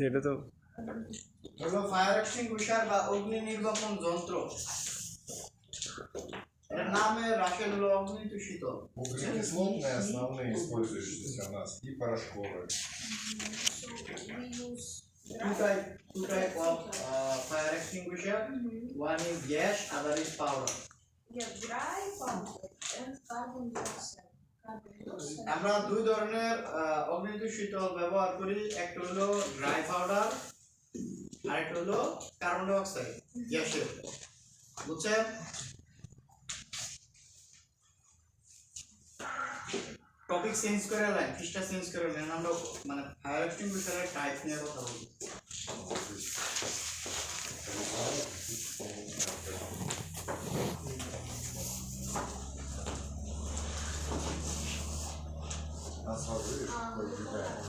এটা তো হলো ফায়ার এক্সটিংগুইশার বা অগ্নি নির্বাপন যন্ত্র। এর নামে রাখেন হলো অগ্নি শীতল। Углекислотные основные использующиеся у нас и порошковые. Two type of fire extinguisher. One is gas, other is powder. Yeah, dry powder and carbon dioxide. আমরা দুই ধরনের অগ্নি শীতল ব্যবহার করি, একটা হলো ড্রাই পাউডার আর একটা হলো কার্বন ডাই অক্সাইড গ্যাসের। বুঝছেন? টপিক চেঞ্জ করে লাইন পৃষ্ঠা চেঞ্জ করে লাইন আমরা মানে ফায়ার এক্সটিংগুইশারের টাইপ নিয়ে কথা বলি। Нас ложишь,